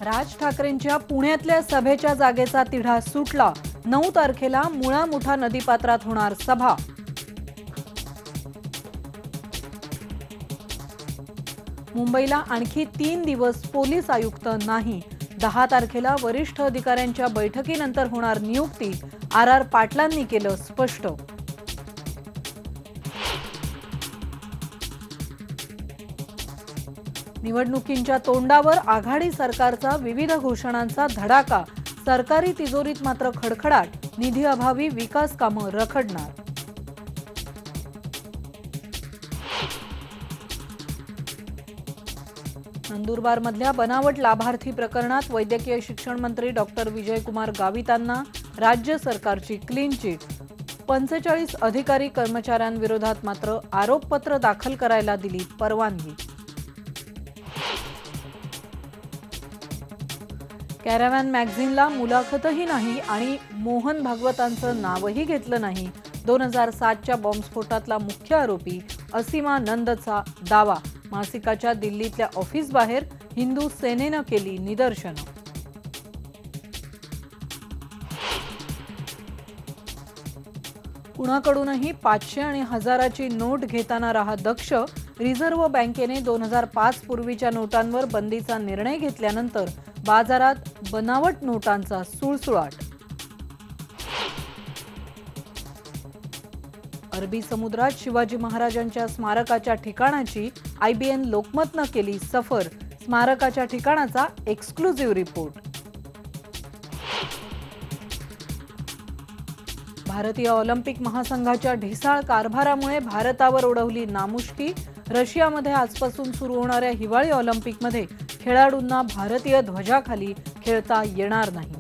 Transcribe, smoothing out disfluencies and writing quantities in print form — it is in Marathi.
राज ठाकरेंच्या पुण्यातल्या सभेच्या जागेचा तिढा सुटला। 9 तारखेला मुळा मुठा नदीपात्रात होणार सभा। मुंबईला आणखी 3 दिवस पोलीस आयुक्त नाही। 10 तारखेला वरिष्ठ अधिकाऱ्यांच्या बैठकीनंतर होणार नियुक्ती। आर पाटलांनी केलं स्पष्ट। निवडणुकींच्या तोंडावर आघाडी सरकारचा विविध घोषणांचा धडाका। सरकारी तिजोरीत मात्र खडखडाट। निधी अभावी विकास कामं रखडणार। नंदुरबारमधल्या बनावट लाभार्थी प्रकरणात वैद्यकीय शिक्षण मंत्री डॉक्टर विजयकुमार गावितांना राज्य सरकारची क्लीन चिट। 45 अधिकारी कर्मचाऱ्यांविरोधात मात्र आरोपपत्र दाखल करायला दिली परवानगी। कॅराव्हॅन मॅगझिनला मुलाखतही नाही आणि मोहन भागवतांचं नावही घेतलं नाही। 2007च्या बॉम्बस्फोटातला मुख्य आरोपी असीमा नंदचा दावा। मासिकाच्या दिल्लीतल्या ऑफिस बाहेर हिंदू सेनेनं केली निदर्शनं। कुणाकडूनही 500 आणि 1000ची नोट घेताना राहा दक्ष। रिझर्व्ह बँकेने 2005 पूर्वीच्या नोटांवर बंदीचा निर्णय घेतल्यानंतर बाजारात बनावट नोटांचा सुळसुळाट। अरबी समुद्रात शिवाजी महाराजांच्या स्मारकाच्या ठिकाणाची IBN लोकमतनं केली सफर। स्मारकाच्या ठिकाणाचा एक्सक्लुझिव्ह रिपोर्ट। भारतीय ऑलिम्पिक महासंघाच्या ढिसाळ कारभारामुळे भारतावर ओढवली नामुष्की। रशियामध्ये आजपासून सुरू होणाऱ्या हिवाळी ऑलिम्पिकमध्ये खेळाडूंना भारतीय ध्वजाखाली खेळता येणार नाही।